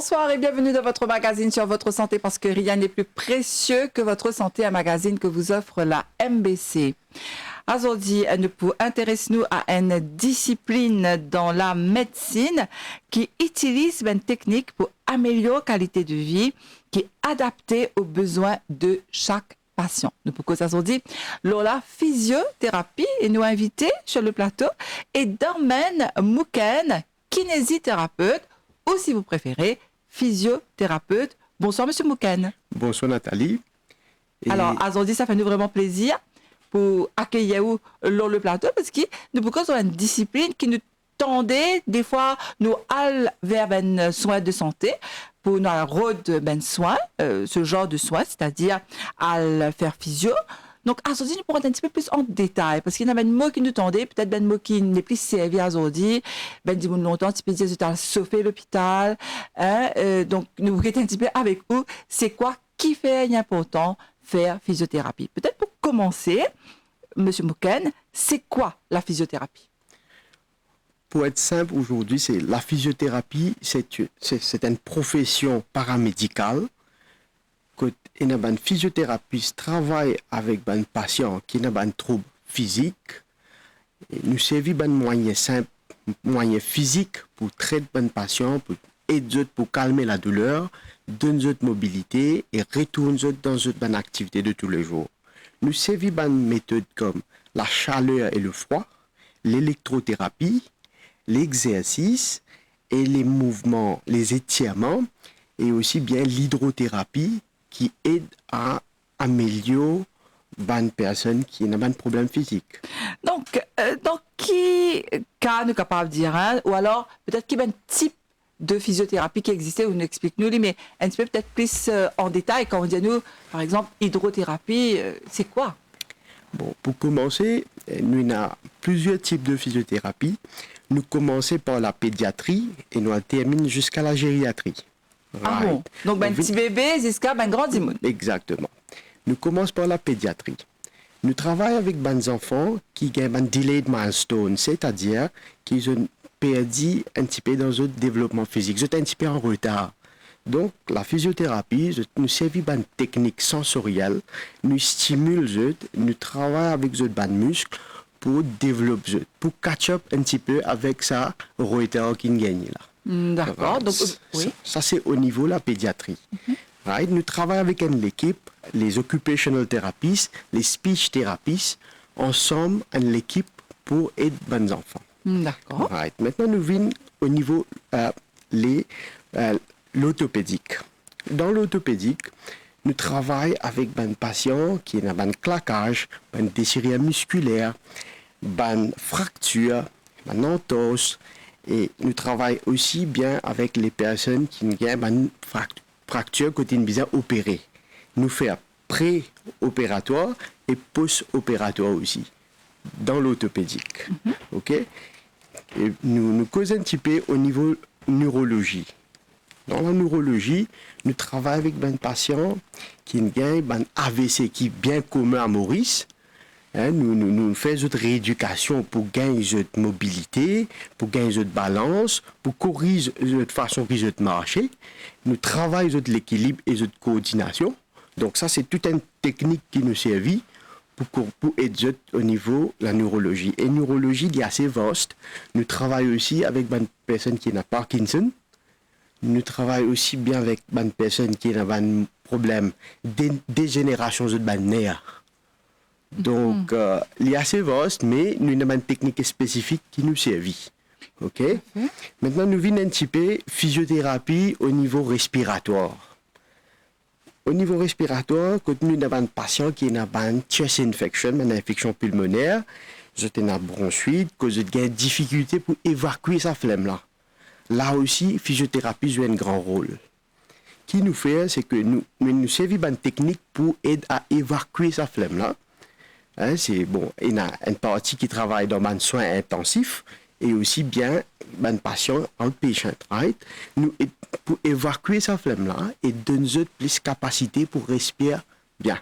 Bonsoir et bienvenue dans votre magazine sur votre santé parce que rien n'est plus précieux que votre santé, un magazine que vous offre la MBC. Aujourd'hui, nous intéressons-nous à une discipline dans la médecine qui utilise une technique pour améliorer la qualité de vie qui est adaptée aux besoins de chaque patient. Nous pouvons aujourd'hui la physiothérapie et nous inviter sur le plateau et Darmen Mouken, kinésithérapeute ou si vous préférez, physiothérapeute. Bonsoir Monsieur Mouken. Bonsoir Nathalie. Alors aujourd'hui, ça fait nous vraiment plaisir pour accueillir vous sur le plateau parce que nous avons une discipline qui nous tendait des fois nous aller vers un soin de santé pour nous rôde ben soin, ce genre de soin, c'est-à-dire à faire physio. Donc aujourd'hui, nous pourrons un petit peu plus en détail parce qu'il y a un mot qui nous tendait, peut-être un mot qui n'est plus servi aujourd'hui, ben dis-moi longtemps, tu peux dire que tu as sauvé l'hôpital, hein, donc nous voulons un petit peu avec vous, c'est quoi qui fait important faire physiothérapie. Peut-être pour commencer, Monsieur Mouken, c'est quoi la physiothérapie? Pour être simple, aujourd'hui, c'est la physiothérapie, c'est une profession paramédicale. Quand un physiothérapeute travaille avec un patient qui a un trouble physique, nous servons un moyen simple, moyen physique pour traiter un patient, pour aider pour calmer la douleur, donner une mobilité et retourner dans une activité de tous les jours. Nous servons une méthode comme la chaleur et le froid, l'électrothérapie, l'exercice et les mouvements, les étirements et aussi bien l'hydrothérapie qui aide à améliorer une personne qui a un problème physique. Donc, dans qui cas nous sommes capables de dire, hein, ou alors peut-être qu'il y a un type de physiothérapie qui existait, ou nous explique-nous, mais un petit peu peut-être plus en détail quand on dit à nous, par exemple, hydrothérapie, c'est quoi? Bon, pour commencer, nous avons plusieurs types de physiothérapie. Nous commençons par la pédiatrie et nous terminons jusqu'à la gériatrie. Ah bon? Donc, un petit bébé jusqu'à un grand immune. Exactement. Nous commençons par la pédiatrie. Nous travaillons avec des enfants qui ont un delayed milestone, c'est-à-dire qu'ils ont perdu un petit peu dans leur développement physique, ils sont un petit peu en retard. Donc, la physiothérapie, nous servons d'une technique sensorielle, nous stimulons, nous travaillons avec les muscles pour développer, pour catch up un petit peu avec ça retard qu'ils gagnent là. D'accord. Donc, oui. Ça c'est au niveau de la pédiatrie. Right? Nous travaillons avec une équipe, les occupational therapists, les speech therapists, ensemble, une équipe pour aider les enfants. D'accord. Right. Maintenant, nous venons au niveau l'orthopédique. Dans l'orthopédique, nous travaillons avec un patient qui a un claquage, une déchirure musculaire, une fracture, une entorse. Et nous travaillons aussi bien avec les personnes qui ont une fracture côté une besoin opérée. Nous faisons pré-opératoire et post-opératoire aussi, dans l'orthopédique. OK? Et nous causons un petit peu au niveau neurologie. Dans la neurologie, nous travaillons avec un patient qui a un AVC qui est bien commun à Maurice. Hein, nous faisons une rééducation pour gagner de mobilité, pour gagner de balance, pour corriger de façon qu'ils de marcher. Nous travaillons de l'équilibre et de coordination. Donc ça, c'est toute une technique qui nous servit pour aider au niveau de la neurologie. Et la neurologie est assez vaste. Nous travaillons aussi avec une personne qui a Parkinson. Nous travaillons aussi bien avec une personne qui a un problème de dégénération de la nerf. Donc, il est assez vaste, mais nous avons une technique spécifique qui nous servit. OK? Maintenant, nous venons un petit peu physiothérapie au niveau respiratoire. Au niveau respiratoire, quand nous avons un patient qui a une chest infection, une infection pulmonaire, j'ai une bronchite, cause de une difficulté pour évacuer sa flemme-là. Là aussi, physiothérapie joue un grand rôle. Ce qui nous fait, c'est que nous servons une technique pour aider à évacuer sa flemme-là. Hein, c'est bon, il y a une partie qui travaille dans un soin intensif et aussi bien un patient outpatient, right? Nous, pour évacuer sa flemme-là et donner plus de capacité pour respirer bien.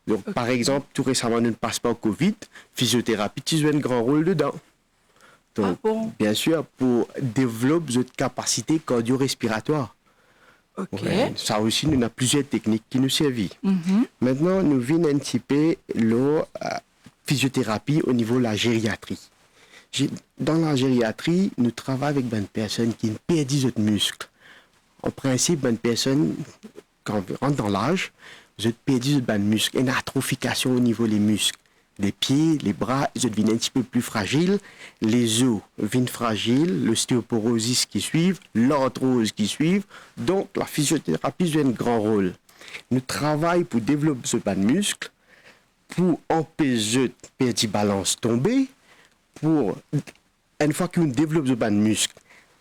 Donc, par exemple, tout récemment, nous passe par Covid, physiothérapie, tu joues un grand rôle dedans. Donc, bien sûr, pour développer cette capacité cardio-respiratoire. OK. Ouais, ça aussi, nous avons plusieurs techniques qui nous servent. Mhm. Maintenant, nous venons un petit peu la physiothérapie au niveau de la gériatrie. Dans la gériatrie, nous travaillons avec des personnes qui perdent des muscles. En principe, une personne, quand on rentre dans l'âge, vous perdez des muscles, une atrophication au niveau des muscles. Les pieds, les bras, ils deviennent un petit peu plus fragiles, les os deviennent fragiles, l'ostéoporosis qui suivent, l'arthrose qui suivent. Donc, la physiothérapie joue un grand rôle. Nous travaillons pour développer ce muscle, pour empêcher de perdre la balance tomber, pour, une fois qu'on développe ce muscle,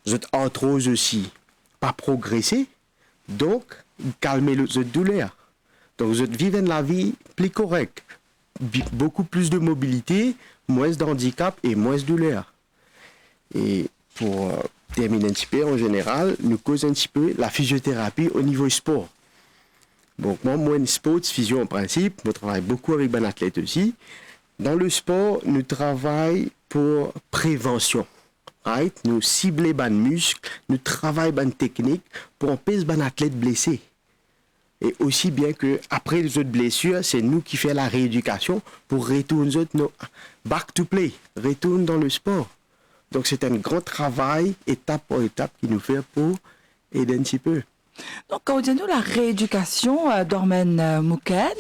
cette arthrose aussi, pas progresser, donc calmer cette douleur. Donc, vous vivez la vie plus correcte. Beaucoup plus de mobilité, moins d'handicap et moins de douleur. Et pour terminer un petit peu, en général, nous causons un petit peu la physiothérapie au niveau sport. Donc moi, une sport, physio en principe, je travaille beaucoup avec des athlètes aussi. Dans le sport, nous travaillons pour prévention. Right? Nous ciblons les muscles, nous travaillons les techniques pour empêcher les athlètes blessés. Et aussi bien que après les autres blessures, c'est nous qui faisons la rééducation pour retourner back to play, retourner dans le sport. Donc c'est un grand travail, étape par étape, qui nous fait pour aider un petit peu. Donc, quand on dit nous la rééducation d'Ormen Mouken,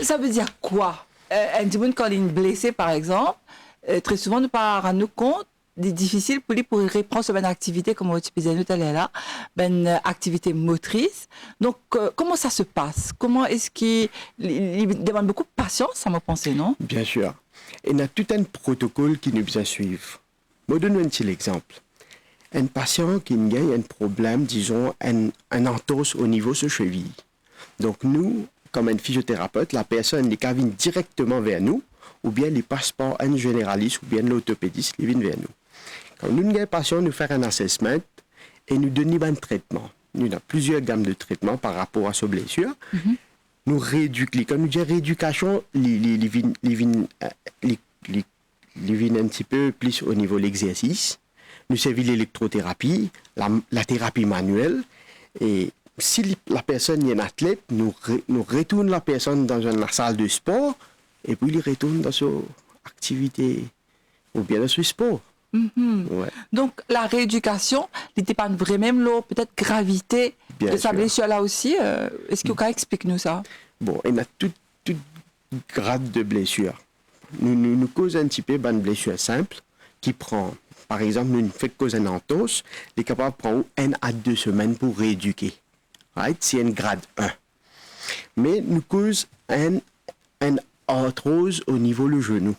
ça veut dire quoi? Un petit peu quand il est blessé, par exemple, très souvent, nous pas rendre compte des difficiles pour lui pour reprendre cette activité, comme on disait nous tout à l'heure, une activité motrice. Donc, comment ça se passe? Comment est-ce qu'il demande beaucoup de patience, à me penser, non? Bien sûr. Et il y a tout un protocole qui nous doit suivre. Je vais donner un petit exemple. Un patient qui a un problème, disons, un entorse au niveau de sa cheville. Donc, nous, comme un physiothérapeute, la personne qui vient directement vers nous, ou bien il passe par un généraliste, ou bien l'orthopédiste qui vient vers nous. Quand nous avons un patient, nous faisons un assessment et nous donnons un traitement. Nous avons plusieurs gammes de traitements par rapport à sa blessure. Mm-hmm. Nous rééduquons. Quand nous disons rééducation, les un petit peu plus au niveau de l'exercice. Nous servons l'électrothérapie, la thérapie manuelle. Et si la personne est un athlète, nous retournons la personne dans une salle de sport et puis il retourne dans son activité ou bien dans son sport. Mm-hmm. Ouais. Donc, la rééducation n'était pas vraiment l'eau, peut-être gravité bien de sa blessure là aussi. Est-ce que quelqu'un explique-nous ça? Bon, il y a tout grade de blessure. Nous causons un petit peu une blessure simple qui prend, par exemple, nous faisons causer un entorse, il est capable de prendre 1 à 2 semaines pour rééduquer. Right? C'est un grade 1. Mais nous causons un arthrose au niveau du genou.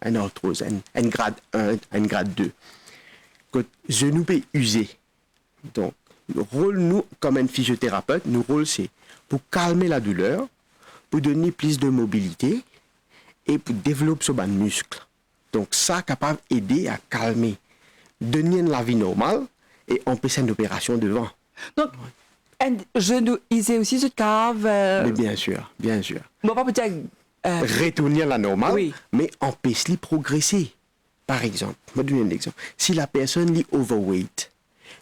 Un arthrose, un grade 1, un grade 2. Quand le genou peut user. Donc, le rôle, nous, comme un physiothérapeute, notre rôle, c'est pour calmer la douleur, pour donner plus de mobilité et pour développer ce muscle. Donc, ça est capable d'aider à calmer, donner la vie normale et empêcher une opération devant. Donc, un genou usé aussi, ce cave. Mais bien sûr, bien sûr. Bon, pas peut-être. Retourner à la normale, oui. Mais empêcher de progresser. Par exemple, je vais donner un exemple. Si la personne est overweight,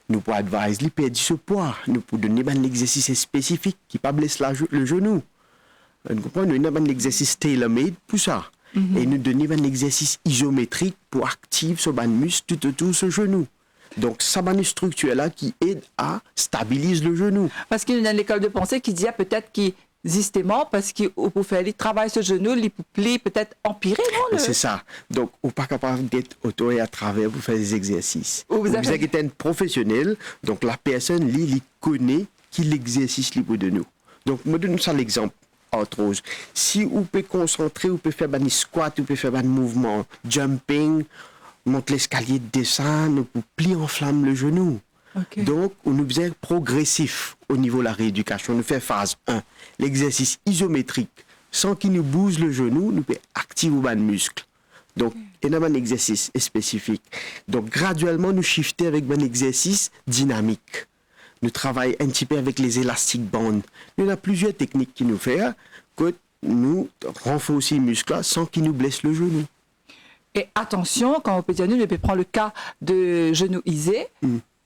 nous pouvons adviser de perdre ce poids. Nous pouvons donner un exercice spécifique qui ne pas blesser le genou. Nous comprenons, nous avons un exercice tailor-made pour ça. Mm-hmm. Et nous donnons un exercice isométrique pour activer ce muscle tout autour de ce genou. Donc, ça une structure-là qui aide à stabiliser le genou. Parce qu'il y a une école de pensée qui dit peut-être qu'il justement parce qu'il peut faire le travail ce genou, il peut peut-être empirer, non? C'est ça. Donc, on n'est pas capable d'être auto et à travers pour faire des exercices. Vous êtes un professionnel, donc la personne, il connaît qui l'exercice libre de nous. Donc, moi, donne ça l'exemple. Arthrose. Si vous pouvez concentrer, vous pouvez faire des squats, vous pouvez faire des mouvements, jumping, monter l'escalier, descendre, pour plier en flamme le genou. Okay. Donc, on nous faisait progressif au niveau de la rééducation. On nous fait phase 1, l'exercice isométrique, sans qu'il nous bouge le genou, nous peut activer le muscle. Donc, il y a un exercice spécifique. Donc, graduellement, nous shiftons avec un exercice dynamique. Nous travaillons un petit peu avec les élastiques bandes. Nous avons plusieurs techniques qui nous font que nous renforcer les muscles sans qu'ils nous blessent le genou. Et attention, quand on peut dire nous, on peut prendre le cas de genou isé.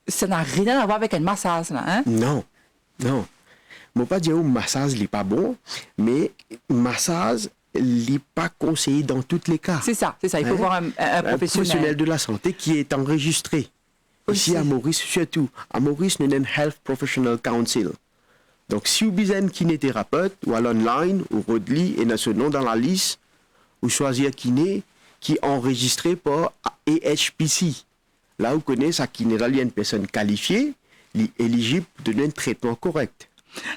Ça n'a rien à voir avec un massage, là, hein? Non, Non. Je ne pas dire que le massage n'est pas bon, mais le massage n'est pas conseillé dans tous les cas. C'est ça. Il faut voir un professionnel de la santé qui est enregistré. Ici à Maurice, surtout. À Maurice, nous avons un Health Professional Council. Donc, si vous avez un kinésithérapeute, ou à l'online, ou Rodley, et ce nom dans la liste, vous choisissez un kiné qui est enregistré par AHPC. Là, vous connaissez, ça kiné, il y a une personne qualifiée, éligible pour donner un traitement correct.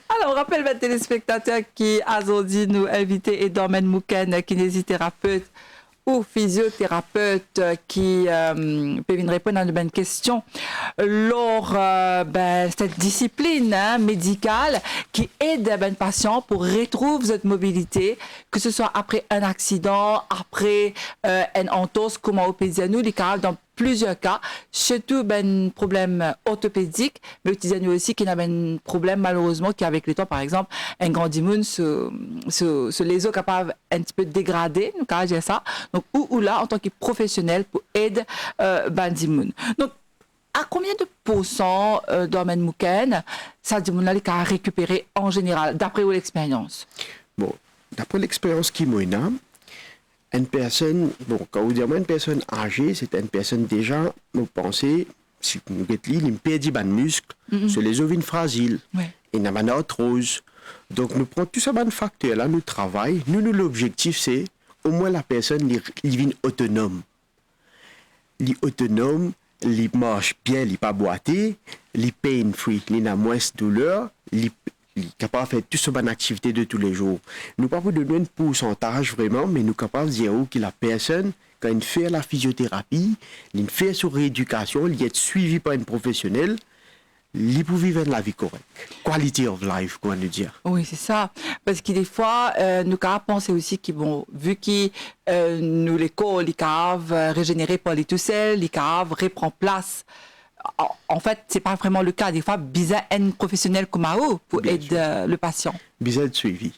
Alors, on rappelle mes téléspectateurs qui a aujourd'hui nous invité Edormen Mouken, kinésithérapeute ou physiothérapeute qui peut venir répondre à de bonnes questions. Lors cette discipline médicale qui aide les patients pour retrouver cette mobilité, que ce soit après un accident, après un entorse, comme au nous, les cas dans plusieurs cas, surtout un problème orthopédique, mais aussi qu'il y a un problème malheureusement qui avec le temps, par exemple, un grand immune sur les os capables un petit peu dégrader, nous quand j'ai ça. Donc ou là en tant que professionnel pour aider immune. Donc à combien de pourcents d'Ormen Mouken ça dit là les cas récupérer en général d'après l'expérience? Bon, d'après l'expérience qui m'a une personne, quand vous dites une personne âgée, c'est une personne déjà, vous pensez, si nous avons une perte de muscle, sur les ovines fragiles, et une arthrose. Donc, nous prenons tout ça, de facteurs-là, nous travaillons. Nous, l'objectif, c'est au moins la personne devient autonome. Elle est autonome, elle marche bien, elle n'est pas boitée, elle est pain-free, elle n'a moins de douleur, elle est capable de faire toute cette activité de tous les jours. Nous ne pouvons pas donner un pourcentage vraiment, mais nous sommes capables de dire que la personne, quand elle fait la physiothérapie, elle fait sa rééducation, elle est suivie par un professionnel, elle peut vivre la vie correcte. Quality of life, quoi nous dire. Oui, c'est ça. Parce que des fois, nous avons pensé aussi que, vu que nous, les corps, les caves régénérés par les tout seuls, les caves reprend place. En fait, ce n'est pas vraiment le cas. Des fois, bizarre un professionnel comme AO pour aider le patient. Bizarre de suivi.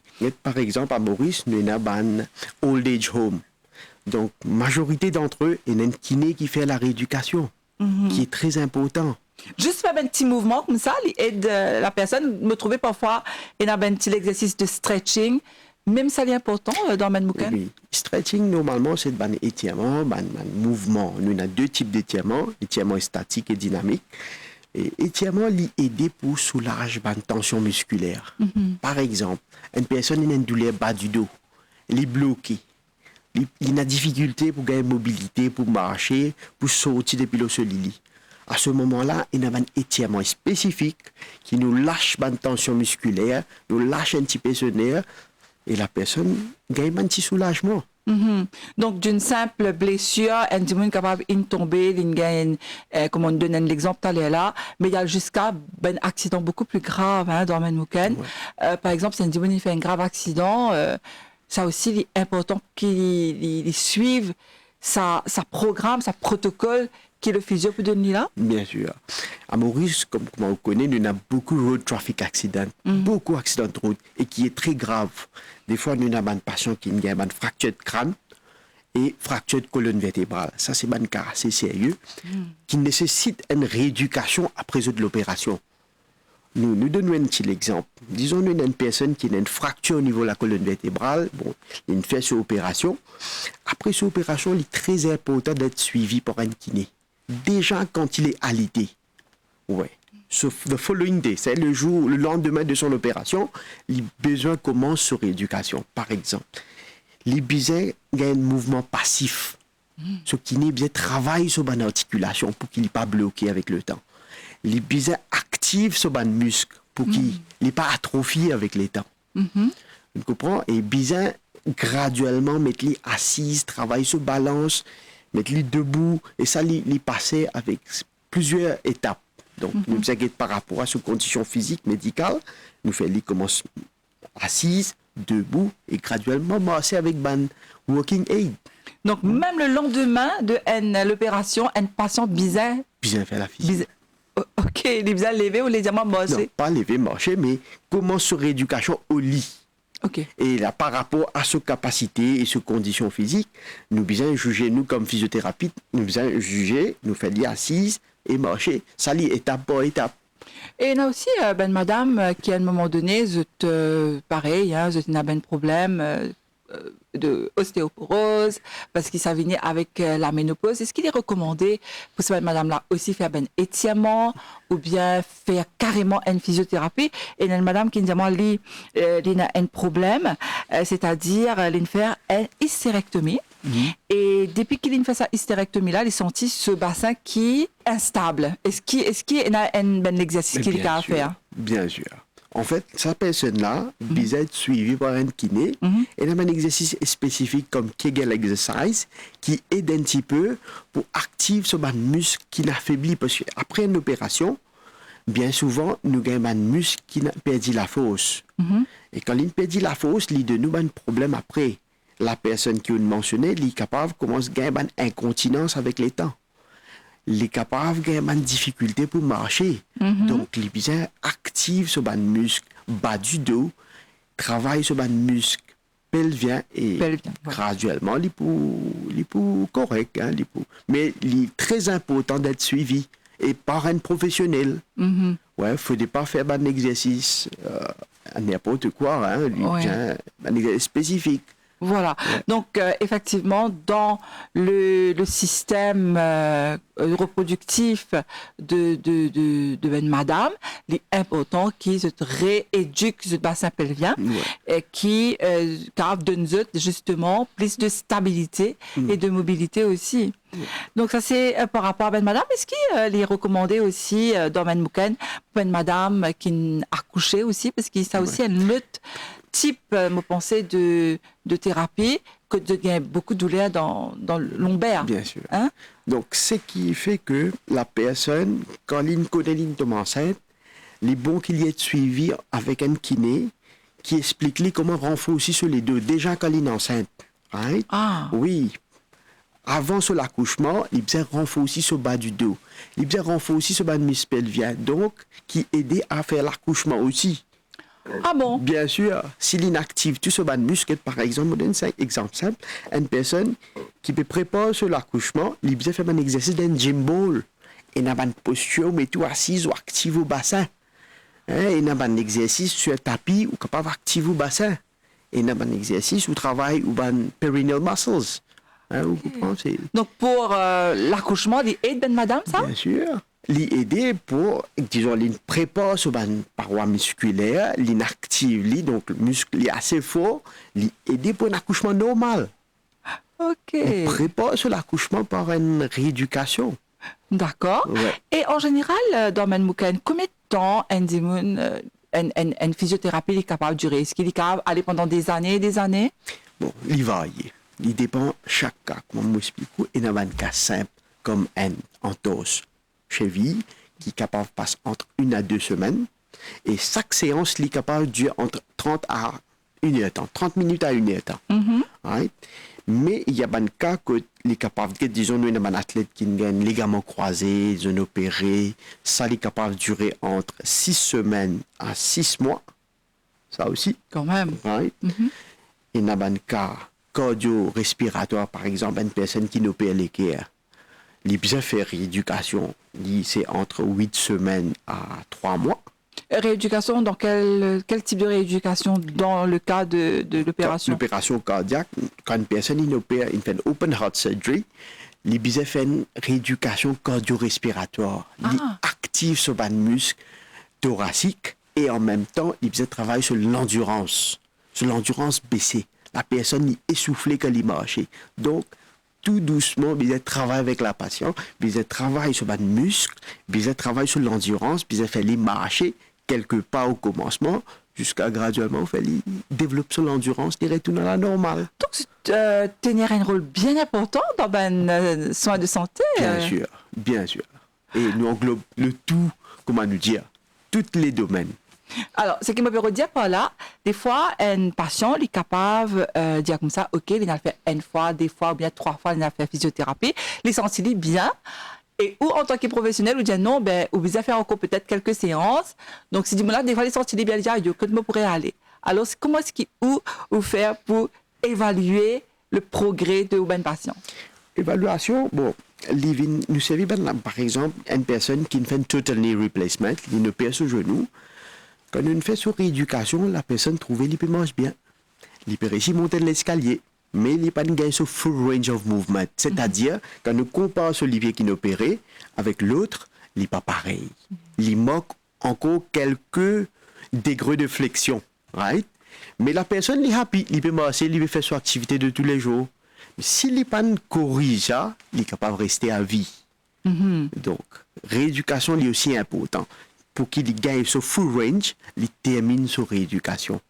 Par exemple, à Maurice, nous avons un old age home. Donc, majorité d'entre eux, il y a un kiné qui fait la rééducation, qui est très important. Juste faire un petit mouvement comme ça, il aide la personne. Me trouver parfois, il y a un petit exercice de stretching. Même ça, c'est important dans le Mouken. Oui. Stretching, normalement, c'est un étirement, un mouvement. Nous avons deux types d'étirements, l'étirement statique et dynamique. Et l'étirement, il aide pour soulager la tension musculaire. Par exemple, une personne a une douleur bas du dos, elle est bloquée. Il a des difficultés pour gagner mobilité, pour marcher, pour sortir depuis le lit. À ce moment-là, il y a un étirement spécifique qui nous lâche la tension musculaire, nous lâche un petit peu ce nerf. Et la personne gagne un petit soulagement. Donc, d'une simple blessure, un est capable de tomber, comme on donne l'exemple tout à l'heure là, mais il y a jusqu'à un accident beaucoup plus grave dans le Mouken. Par exemple, si un fait un grave accident, ça aussi est important qu'il suive sa programme, sa protocole qui est le physio pour donner là. Bien sûr. À Maurice, comme on connaît, nous avons beaucoup de road traffic accidents, beaucoup d'accidents de route, et qui est très grave. Des fois, nous avons des patients qui ont une fracture de crâne et fracture de colonne vertébrale. Ça, c'est un cas assez sérieux qui nécessite une rééducation après l'opération. Nous donnons un petit exemple. Disons, nous avons une personne qui a une fracture au niveau de la colonne vertébrale. Bon, il fait cette opération. Après cette opération, il est très important d'être suivi par un kiné. Déjà quand il est alité. Ouais. The following day, c'est le lendemain de son opération, les besoins commencent sur rééducation. Par exemple, les besoins gagnent un mouvement passif. Ce kiné bien travaille sur une articulation pour qu'il n'est pas bloqué avec le temps. Les besoins actifs sur un muscle pour qu'il n'est pas atrophié avec le temps. Vous comprenez? Et besoin graduellement mettre les assises, travailler sur balance, mettre les debout, et ça, les passer avec plusieurs étapes. Donc, nous nous inquiétons par rapport à ces conditions physiques, médicales. Nous faisons les commence assise, debout, et graduellement marcher avec un walking aid. Donc, même le lendemain de l'opération, un patient bizarre. Bizarre faire la physique. Ok, il est bizarre lever ou les diamants marcher? Non, pas lever, marcher, mais commence sur rééducation au lit. Okay. Et là, par rapport à ses capacités et ses conditions physiques, nous devons juger, nous comme physiothérapeute, nous devons juger, nous faire les assises et marcher. Ça lit étape par étape. Et il y a aussi ben madame qui à un moment donné pareil hein zut n'a ben problème de ostéoporose parce qu'il s'avenait avec la ménopause. Est-ce qu'il est recommandé pour cette madame là aussi faire ben étirement ou bien faire carrément une physiothérapie? Et il y a une madame qui nous dit il a un problème c'est-à-dire elle faire une hystérectomie. Et depuis qu'il a fait sa hystérectomie là, il a senti ce bassin qui est instable. Est-ce qu'il y a un exercice qu'il a à faire? Bien sûr. En fait, cette personne-là, doit être suivie par un kiné. Et il y a un exercice spécifique comme Kegel exercise qui aide un petit peu pour activer ce muscle qui affaibli. Parce qu'après une opération, bien souvent, nous avons un muscle qui a perdu la fosse. Et quand il perd la fosse, il donne un problème après. La personne qui a mentionné, il est capable de commencer à gagner une incontinence avec le temps. Il est capable de gagner une difficulté pour marcher. Donc, il est actif sur le muscle bas du dos, travaille sur le muscle pelvien et graduellement, il est correct. Hein, mais il est très important d'être suivi et par un professionnel. Ouais, il ne faut pas faire un exercice n'importe quoi, hein, un exercice spécifique. Voilà. Donc, effectivement, dans le système reproductif de madame, il est important qu'ils se rééduquent le bassin pelvien et qui donne justement plus de stabilité et de mobilité aussi. Donc, ça, c'est par rapport à madame. Est-ce qu'il est recommandé aussi dans Mouken pour madame qui a accouché aussi, parce que ça aussi un autre type, me pensais, de thérapie, que il y a beaucoup de douleurs dans le lombaire. Bien sûr. Hein? Donc, ce qui fait que la personne, quand il connaît une tombe enceinte, il est bon qu'il y ait suivi avec un kiné qui explique lui comment renforcer sur les deux. Déjà, quand il est enceinte. Right? Ah. Oui. Avant sur l'accouchement, il bien renforcer sur le bas du dos. Il bien renforcer sur le bas de muscle pelvien. Donc, qui aide à faire l'accouchement aussi. Ah bon? Bien sûr, s'il inactive tout ce bas de muscle, par exemple, on donne un exemple simple, une personne qui peut préparer sur l'accouchement, il peut faire un exercice d'un gym ball. Il a une posture, mais tout assise ou active au bassin. Il a un exercice sur un tapis ou capable d'activer au bassin. Il a un exercice où travaille ou un perineal muscles. Vous comprenez? Donc pour l'accouchement, il aide madame, ça? Bien sûr. L'aider pour, disons, il prépare sur une paroi musculaire, l'inactive, donc le muscle est assez fort, l'aider pour un accouchement normal. Ok. On prépare sur l'accouchement par une rééducation. D'accord. Ouais. Et en général, dans Manmouken, combien de temps une physiothérapie est capable de durer? Est-ce qu'il est capable d'aller pendant des années et des années? Bon, il varie. Il dépend chaque cas, comme je m'explique. Il y a un cas simple, comme un entorse cheville, qui est capable de passer entre 1 à 2 semaines. Et chaque séance, il est capable de durer entre 30 à 1 heure de temps, 30 minutes à 1 heure de temps. Right? Mais il y a un cas que il est capable de, disons, nous, un athlète qui a un ligament croisé, zone opérée, ça, il est capable de durer entre 6 semaines à 6 mois. Ça aussi. Quand même. Right? Il y a un cas cardio-respiratoire, par exemple, une personne qui n'opère les cœurs. Il peut faire rééducation, c'est entre 8 semaines à 3 mois. Rééducation, dans quel type de rééducation dans le cas de l'opération? L'opération cardiaque, quand une personne opère, il fait une open heart surgery, il peut faire une rééducation cardio-respiratoire. Il active sur le muscle thoracique et en même temps, il peut travailler sur l'endurance baissée. La personne est essoufflée quand il marche. Donc, tout doucement, il travaille avec la patiente, il travaille sur le muscle, il travaille sur l'endurance, il fait les marcher quelque part au commencement, jusqu'à graduellement, il développe son endurance, il retourne à la normale. Donc, tenir un rôle bien important dans les soins de santé. Bien sûr. Et nous englobe le tout, comment nous dire, tous les domaines. Alors, ce qui me peut dire par là, des fois, un patient est capable de dire comme ça, ok, il a fait une fois, deux fois, ou bien 3 fois, il a fait physiothérapie, il sent bien, et ou en tant que professionnel, ou dire non, ben, ou bien faire encore peut-être quelques séances. Donc, si du moment-là, des fois, il sent bien, il dit, ah, que je pourrais aller. Alors, comment est-ce qu'il ou faire pour évaluer le progrès de un patient? Évaluation, bon, nous servons par exemple une personne qui fait un total knee replacement, il ne perd son genou. Quand on fait sur rééducation, la personne trouve qu'il peut manger bien. Il peut réussir à monter l'escalier, mais il n'a pas gagné ce full range of movement. C'est-à-dire, quand on compare celui qui est opéré avec l'autre, il n'est pas pareil. Il manque encore quelques degrés de flexion. Right? Mais la personne est happy, il peut marcher, il peut faire son activité de tous les jours. Mais s'il n'est pas corrige, il est capable de rester à vie. Donc, rééducation est aussi important. Pour qu'il gagne ce full range, il termine sa rééducation.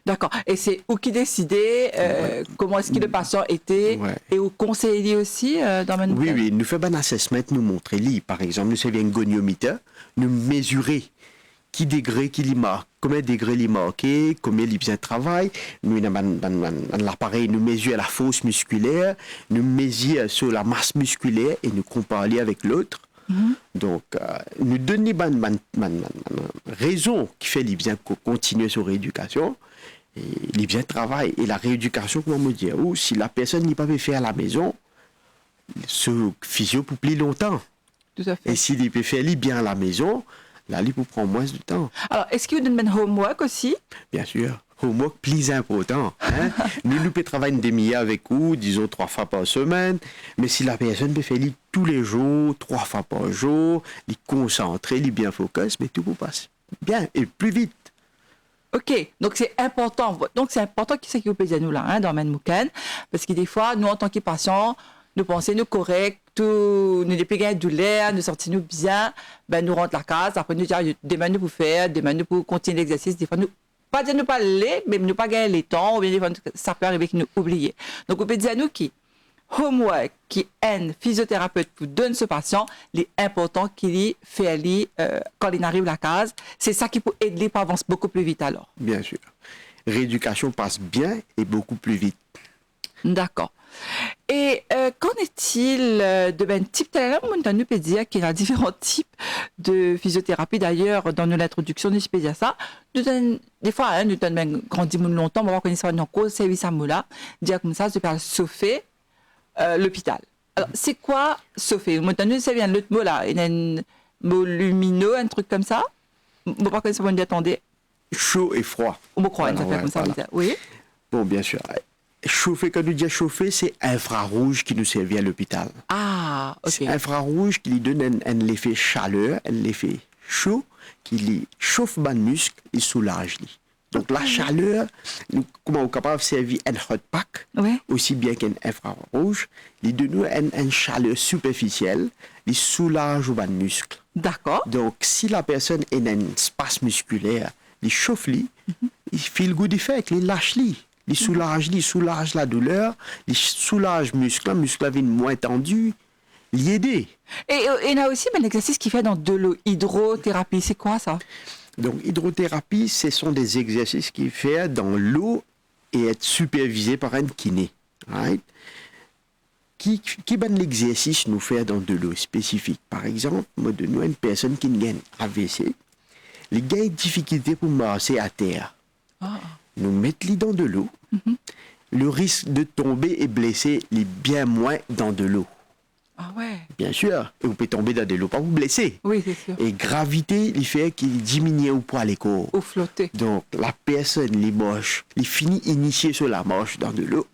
D'accord. Et c'est où qui décidait comment est-ce que le patient était et au conseiller aussi dans le Oui, nous faisons un assessment, nous montrer. Par exemple, nous faisons un goniomètre, nous mesurer qui degré qu'il marque, combien de degrés il marque, combien il bien travaille. Nous avons l'appareil, nous mesurons la force musculaire, nous mesurons sur la masse musculaire et nous comparons avec l'autre. Donc, nous donnons une raison qui fait qu'il bien continuer sur rééducation. Et il bien travail. Et la rééducation, comment me dire, ou si la personne n'est pas fait faire à la maison, ce physio pour plus longtemps. Tout à fait. Et s'il peut faire bien à la maison, là, il peut prendre moins de temps. Alors, est-ce qu'il vous donne un homework aussi? Bien sûr. Homework plus important. Hein? nous pouvons travailler une demi-heure avec vous, disons 3 fois par semaine. Mais si la personne peut faire tous les jours, 3 fois par jour, il est concentré, il est bien focus, mais tout vous passe bien et plus vite. OK, donc c'est important. Donc c'est important qui s'occupe de nous là, dans Manmouken, parce que des fois, nous en tant que patients, nous pensons nous correct, nous ne pas gagner de douleur, nous sentir nous bien, ben nous rentre la case, après nous dire demain nous pour faire, demain nous pour continuer l'exercice, des fois nous pas dire nous pas aller, mais nous pas gagner les temps, ou bien des fois ça peut arriver que nous oublier. Donc on peut dire à nous qui homework qui un physiothérapeute vous donne ce patient, il est important qu'il y fait lui quand il arrive à la case. C'est ça qui peut aider pour avancer beaucoup plus vite alors. Bien sûr. Rééducation passe bien et beaucoup plus vite. D'accord. Et qu'en est-il de ben type tel on peut dire qu'il y a différents types de physiothérapie. D'ailleurs, dans l'introduction, nous peut dire ça. Des fois, nous donnons grandi longtemps, on va connaître ça dans le service à moula, dire comme ça, je parle sauver l'hôpital. Alors, c'est quoi sauver? Maintenant, ça vient de l'autre mot là, il y a un mot lumineux, un truc comme ça. On va pas connaître ça, on dit attendez. Chaud et froid. On me croit, ça fait comme ça. Voilà. Oui. Bon, bien sûr. Chauffer, quand nous disons chauffer, c'est infrarouge qui nous servait à l'hôpital. Ah, ok. C'est infrarouge qui lui donne un effet chaleur, un effet chaud, qui lui chauffe le muscle et soulage. Donc la chaleur, comment on est capable de servir un hot pack, aussi bien qu'un infrarouge, il donne une chaleur superficielle, il soulage le muscle. D'accord. Donc si la personne est dans un espace musculaire, il chauffe, il fait le goût d'effet, il lâche. Il soulage la douleur, il soulage le muscle devient moins tendu, il aide. Et il y a aussi un exercice qui fait dans de l'hydrothérapie, c'est quoi ça? Donc hydrothérapie, ce sont des exercices qui fait dans l'eau et être supervisé par un kiné. Right? Qui ben l'exercice nous fait dans de l'eau spécifique? Par exemple, moi de nous une personne qui gagne AVC, il gagne difficulté pour marcher à terre. Nous mettons dans de l'eau. Le risque de tomber et blesser est bien moins dans de l'eau. Ah ouais. Bien sûr. Et vous pouvez tomber dans de l'eau, pas vous blesser. Oui, c'est sûr. Et gravité, il fait qu'il diminue au poids les corps. Ou flotter. Donc, la personne, les moches, il finit initié sur la marche dans de l'eau,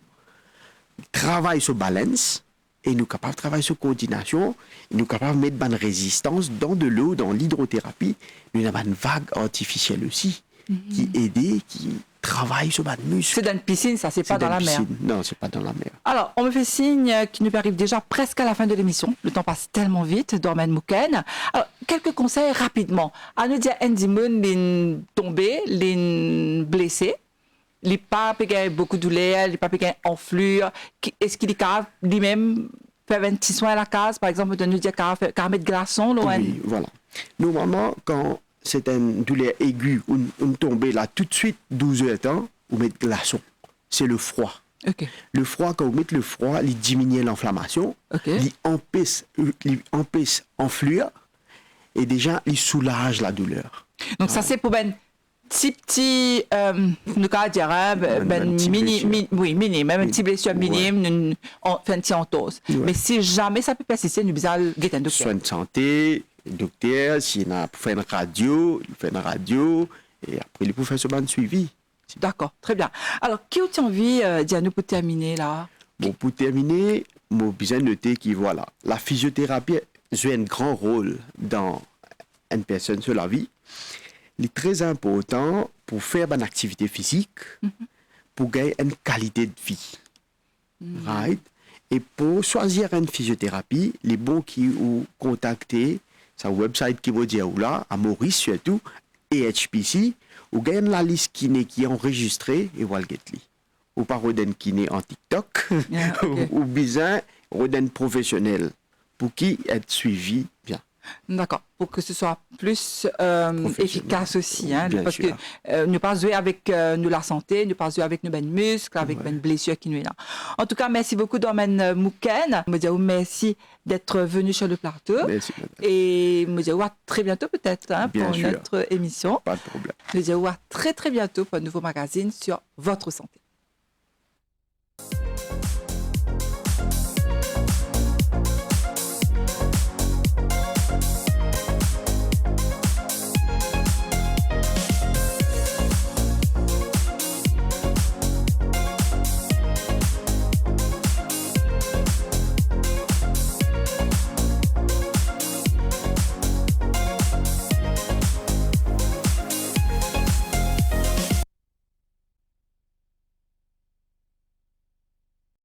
travaille sur balance, et nous capables de travailler sur coordination, et nous capables de mettre une résistance dans de l'eau, dans l'hydrothérapie. Nous avons une vague artificielle aussi, qui aide, qui travaille sur le muscle. C'est dans une piscine, ça, c'est pas dans la mer. Non, c'est pas dans la mer. Alors, on me fait signe qu'il nous arrive déjà presque à la fin de l'émission. Le temps passe tellement vite, Dorman Mouken. Alors, quelques conseils rapidement. À nous dire, Andy Moon, il tombé, il blessé, il pas payé beaucoup de douleur, il pas payé enflure. Est-ce qu'il est capable lui-même faire un petit soin à la case, par exemple, de nous dire qu'il mettre glaçon, Oui, voilà. Normalement, quand c'est une douleur aiguë, on tombe là tout de suite, 12 heures de temps, on met glaçon. C'est le froid. Okay. Le froid, quand on met le froid, il diminue l'inflammation, il empêche enflure et déjà, il soulage la douleur. Donc ça, c'est pour ben petit, nous allons dire, minime, même une petite blessure minime, on fait un petit entorse. Mais si jamais ça peut persister, nous allons guetter un docteur. Soins de santé, docteur, s'il a pour faire une radio, il fait une radio, et après il peut faire ce bon suivi. D'accord, très bien. Alors, qui as-tu envie, Diane, pour terminer là? Bon, pour terminer, moi, besoin de noter que voilà, la physiothérapie joue un grand rôle dans une personne sur la vie. Il est très important pour faire une activité physique, pour gagner une qualité de vie. Right? Et pour choisir une physiothérapie, les bons qui ont contacté sa website qui vous dit là, à Maurice surtout, et HPC, ou gagne la liste kiné qui est enregistrée et voilà get-li. Ou pas rodin kiné en TikTok, ou besoin rodin professionnel pour qui être suivi bien. D'accord, pour que ce soit plus efficace aussi, hein, parce sûr. que ne pas jouer avec nous la santé, ne pas jouer avec nos muscles, avec nos blessures qui nous est là. En tout cas, merci beaucoup Dormen Mouken. Je me dis merci d'être venu sur le plateau. Merci, et je me dis à très bientôt peut-être pour sûr. notre émission. Pas de problème. Je me dis à très très bientôt pour un nouveau magazine sur votre santé.